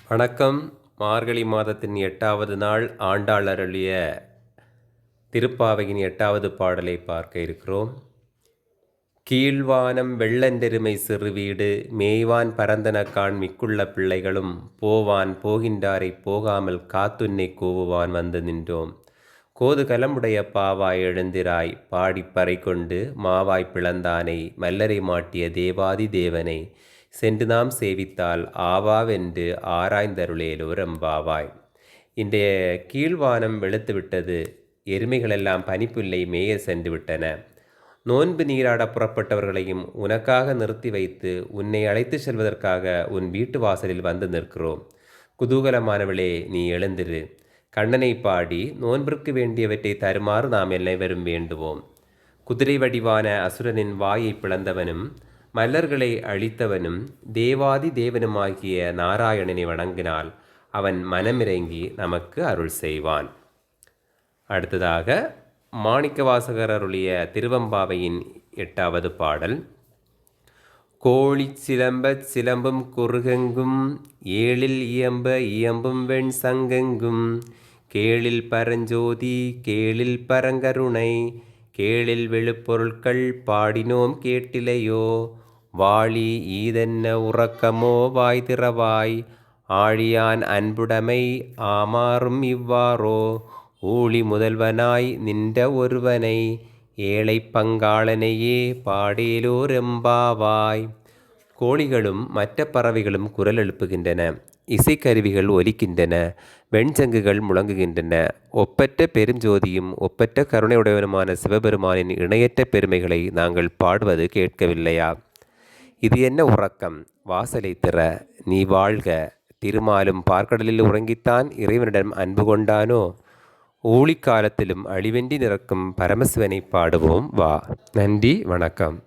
வணக்கம். மார்கழி மாதத்தின் 8வது நாள் ஆண்டாள் அருளிய திருப்பாவையின் 8வது பாடலை பார்க்க இருக்கிறோம். கீழ்வானம் வெள்ளென்றெருமை சிறுவீடு மேய்வான் பரந்தனக்கான் மிக்குள்ள பிள்ளைகளும் போவான் போகின்றாரை போகாமல் காத்துன்னை கூவுவான் வந்து நின்றோம். கோது கலமுடைய பாவாய் எழுந்திராய் பாடிப்பறை கொண்டு மாவாய் பிளந்தானை மல்லரை மாட்டிய தேவாதி தேவனை சென்று நாம் சேவித்தால் ஆவாவென்று ஆராய்ந்தருளேலோரம்பாவாய். இன்றைய கீழ்வானம் வெளுத்துவிட்டது. எருமைகளெல்லாம் பனிப்புல்லை மேய சென்று விட்டன. நோன்பு நீராட புறப்பட்டவர்களையும் உனக்காக நிறுத்தி வைத்து உன்னை அழைத்து செல்வதற்காக உன் வீட்டு வாசலில் வந்து நிற்கிறோம். குதூகலமானவளே, நீ எழுந்திரு. கண்ணனை பாடி நோன்பிற்கு வேண்டியவற்றை தருமாறு நாம் அனைவரும் வேண்டுவோம். குதிரை வடிவான அசுரனின் வாயை பிளந்தவனும் மல்லர்களை அழித்தவனும் தேவாதி தேவனுமாகிய நாராயணனை வணங்கினால் அவன் மனமிறங்கி நமக்கு அருள் செய்வான். அடுத்ததாக மாணிக்கவாசகர் அருளிய திருவம்பாவையின் 8வது பாடல். கோழி சிலம்பச் சிலம்பும் குறுகெங்கும் ஏழில் இயம்ப இயம்பும் வெண் சங்கெங்கும் கேளில் பரஞ்சோதி கேளில் பரங்கருணை கேளில் வெளுப்பொருட்கள் பாடினோம் கேட்டிலையோ வாழி ஈதென்ன உறக்கமோ வாய் திறவாய் ஆழியான் அன்புடைமை ஆமாறும் இவ்வாறோ ஊழி முதல்வனாய் நின்ற ஒருவனை ஏழை பங்காளனையே பாடேலோரெம்பாவாய். கோழிகளும் மற்ற பறவைகளும் குரல் எழுப்புகின்றன. இசைக்கருவிகள் ஒலிக்கின்றன. வெண்சங்குகள் முழங்குகின்றன. ஒப்பற்ற பெருஞ்சோதியும் ஒப்பற்ற கருணையுடையவனுமான சிவபெருமானின் இணையற்ற பெருமைகளை நாங்கள் பாடுவது கேட்கவில்லையா? இது என்ன உறக்கம்? வாசலை திற, நீ வாழ்க. திருமாலும் பார்க்கடலில் உறங்கித்தான் இறைவனிடம் அன்பு கொண்டானோ? ஊழிக்காலத்திலும் அழிவென்றி நிற்கும் பரமசிவனை பாடுவோம் வா. நன்றி, வணக்கம்.